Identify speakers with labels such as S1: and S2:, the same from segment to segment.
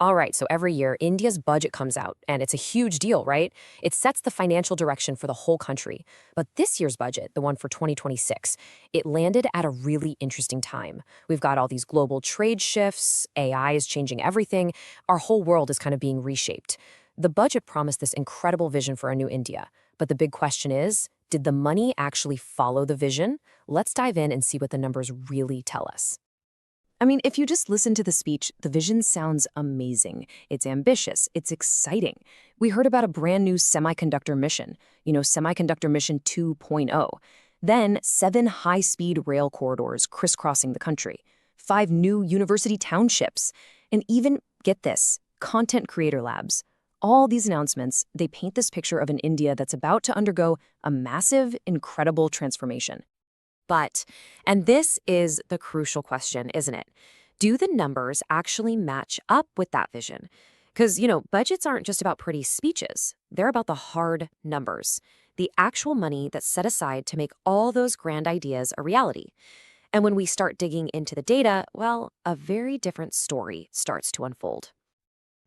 S1: All right, so every year, India's budget comes out, and it's a huge deal, right? It sets the financial direction for the whole country. But this year's budget, the one for 2026, it landed at a really interesting time. We've got all these global trade shifts, AI is changing everything, our whole world is kind of being reshaped. The budget promised this incredible vision for a new India. But the big question is, did the money actually follow the vision? Let's dive in and see what the numbers really tell us. I mean, if you just listen to the speech, the vision sounds amazing. It's ambitious. It's exciting. We heard about a brand new semiconductor mission, Semiconductor Mission 2.0. Then 7 high-speed rail corridors crisscrossing the country, 5 new university townships, and even, get this, content creator labs. All these announcements, they paint this picture of an India that's about to undergo a massive, incredible transformation. But, and this is the crucial question, isn't it? Do the numbers actually match up with that vision? Because, budgets aren't just about pretty speeches. They're about the hard numbers, the actual money that's set aside to make all those grand ideas a reality. And when we start digging into the data, well, a very different story starts to unfold.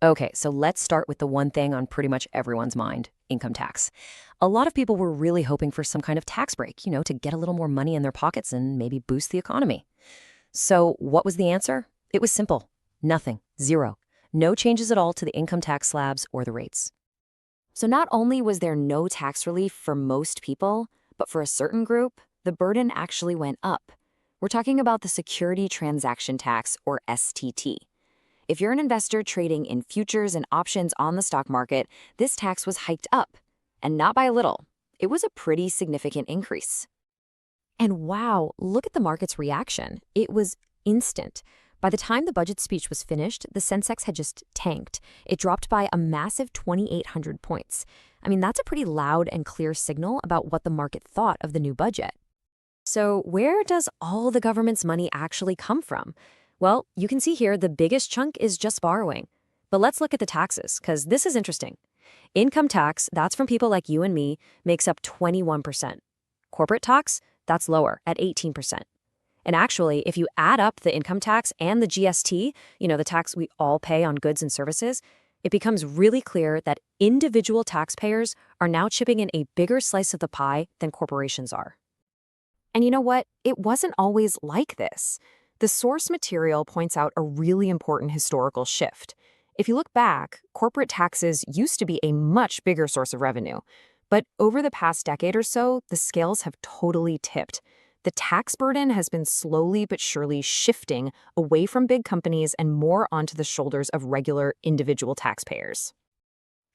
S1: Okay, so let's start with the one thing on pretty much everyone's mind, income tax. A lot of people were really hoping for some kind of tax break, to get a little more money in their pockets and maybe boost the economy. So what was the answer? It was simple. Nothing. Zero. No changes at all to the income tax slabs or the rates. So not only was there no tax relief for most people, but for a certain group, the burden actually went up. We're talking about the Securities Transaction Tax, or STT. If you're an investor trading in futures and options on the stock market, this tax was hiked up, and not by a little. It was a pretty significant increase. And wow, look at the market's reaction. It was instant. By the time the budget speech was finished, the Sensex had just tanked. It dropped by a massive 2,800 points. I mean, that's a pretty loud and clear signal about what the market thought of the new budget. So where does all the government's money actually come from? Well, you can see here the biggest chunk is just borrowing. But let's look at the taxes, because this is interesting. Income tax, that's from people like you and me, makes up 21%. Corporate tax, that's lower at 18%. And actually, if you add up the income tax and the GST, the tax we all pay on goods and services, it becomes really clear that individual taxpayers are now chipping in a bigger slice of the pie than corporations are. And you know what? It wasn't always like this. The source material points out a really important historical shift. If you look back, corporate taxes used to be a much bigger source of revenue. But over the past decade or so, the scales have totally tipped. The tax burden has been slowly but surely shifting away from big companies and more onto the shoulders of regular individual taxpayers.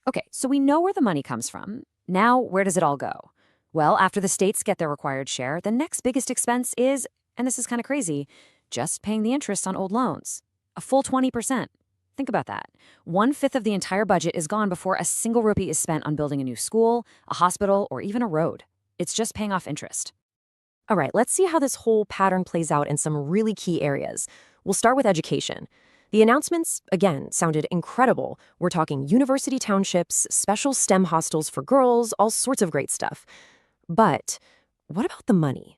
S1: Okay, so we know where the money comes from. Now, where does it all go? Well, after the states get their required share, the next biggest expense is, and this is kind of crazy, just paying the interest on old loans. A full 20%. Think about that. 1/5 of the entire budget is gone before a single rupee is spent on building a new school, a hospital, or even a road. It's just paying off interest. All right, let's see how this whole pattern plays out in some really key areas. We'll start with education. The announcements, again, sounded incredible. We're talking university townships, special STEM hostels for girls, all sorts of great stuff. But what about the money?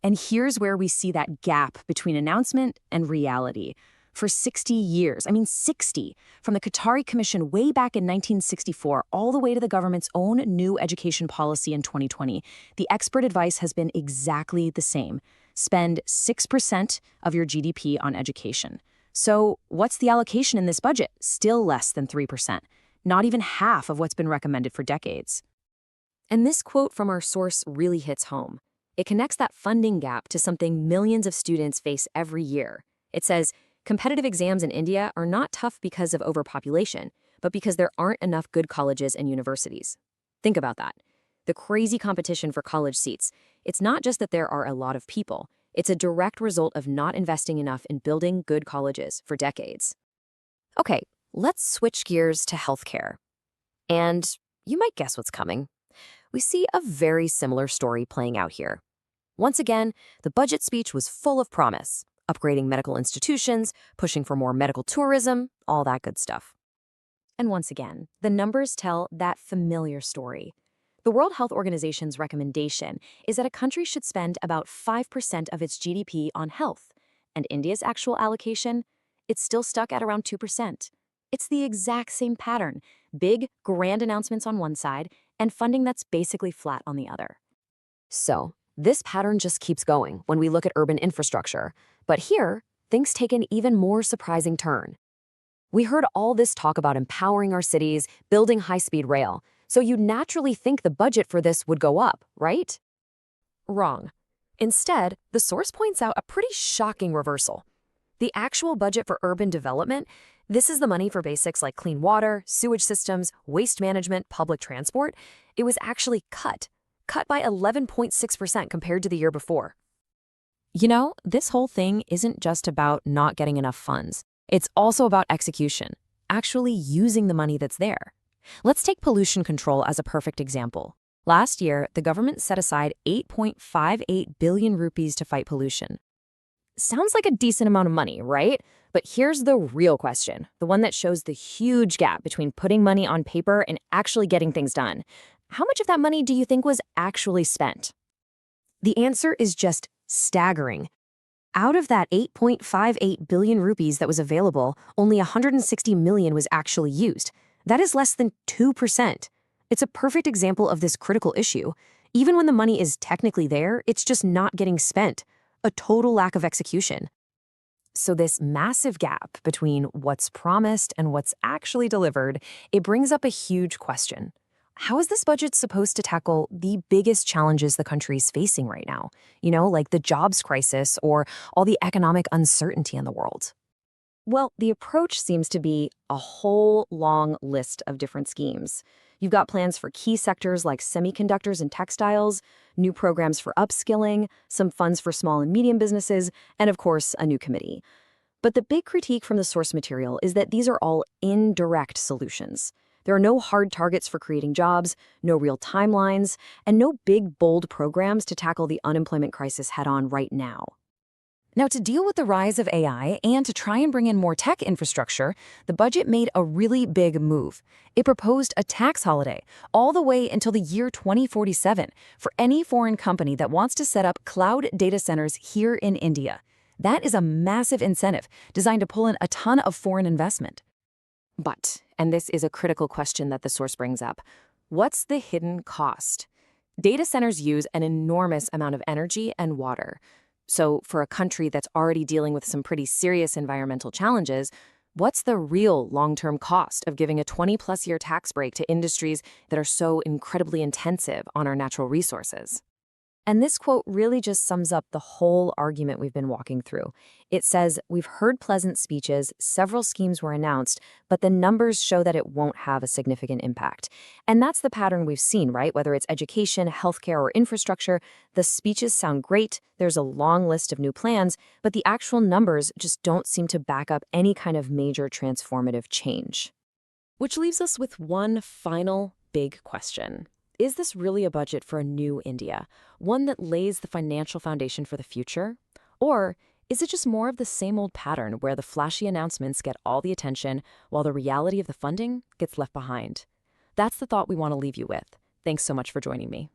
S1: And here's where we see that gap between announcement and reality. For 60 years, 60, from the Qatari Commission way back in 1964 all the way to the government's own new education policy in 2020, the expert advice has been exactly the same. Spend 6% of your GDP on education. So what's the allocation in this budget? Still less than 3%. Not even half of what's been recommended for decades. And this quote from our source really hits home. It connects that funding gap to something millions of students face every year. It says, competitive exams in India are not tough because of overpopulation, but because there aren't enough good colleges and universities. Think about that. The crazy competition for college seats. It's not just that there are a lot of people. It's a direct result of not investing enough in building good colleges for decades. Okay, let's switch gears to healthcare. And you might guess what's coming. We see a very similar story playing out here. Once again, the budget speech was full of promise, upgrading medical institutions, pushing for more medical tourism, all that good stuff. And once again, the numbers tell that familiar story. The World Health Organization's recommendation is that a country should spend about 5% of its GDP on health, and India's actual allocation, it's still stuck at around 2%.
S2: It's the exact same pattern: big, grand announcements on one side and funding that's basically flat on the other.
S1: So, this pattern just keeps going when we look at urban infrastructure. But here, things take an even more surprising turn. We heard all this talk about empowering our cities, building high-speed rail, so you'd naturally think the budget for this would go up, right? Wrong. Instead, the source points out a pretty shocking reversal. The actual budget for urban development, this is the money for basics like clean water, sewage systems, waste management, public transport, it was actually cut by 11.6% compared to the year before. You know, this whole thing isn't just about not getting enough funds. It's also about execution, actually using the money that's there. Let's take pollution control as a perfect example. Last year, the government set aside 8.58 billion rupees to fight pollution. Sounds like a decent amount of money, right? But here's the real question, the one that shows the huge gap between putting money on paper and actually getting things done. How much of that money do you think was actually spent? The answer is just staggering. Out of that 8.58 billion rupees that was available, only 160 million was actually used. That is less than 2%. It's a perfect example of this critical issue. Even when the money is technically there, it's just not getting spent. A total lack of execution. So this massive gap between what's promised and what's actually delivered, it brings up a huge question. How is this budget supposed to tackle the biggest challenges the country's facing right now? You know, like the jobs crisis or all the economic uncertainty in the world? Well, the approach seems to be a whole long list of different schemes. You've got plans for key sectors like semiconductors and textiles, new programs for upskilling, some funds for small and medium businesses, and of course, a new committee. But the big critique from the source material is that these are all indirect solutions. There are no hard targets for creating jobs, no real timelines, and no big, bold programs to tackle the unemployment crisis head-on right now. Now, to deal with the rise of AI and to try and bring in more tech infrastructure, the budget made a really big move. It proposed a tax holiday all the way until the year 2047 for any foreign company that wants to set up cloud data centers here in India. That is a massive incentive designed to pull in a ton of foreign investment. But, and this is a critical question that the source brings up, what's the hidden cost? Data centers use an enormous amount of energy and water. So for a country that's already dealing with some pretty serious environmental challenges, what's the real long-term cost of giving a 20-plus year tax break to industries that are so incredibly intensive on our natural resources? And this quote really just sums up the whole argument we've been walking through. It says, we've heard pleasant speeches, several schemes were announced, but the numbers show that it won't have a significant impact. And that's the pattern we've seen, right? Whether it's education, healthcare, or infrastructure, the speeches sound great, there's a long list of new plans, but the actual numbers just don't seem to back up any kind of major transformative change. Which leaves us with one final big question. Is this really a budget for a new India, one that lays the financial foundation for the future? Or is it just more of the same old pattern where the flashy announcements get all the attention while the reality of the funding gets left behind? That's the thought we want to leave you with. Thanks so much for joining me.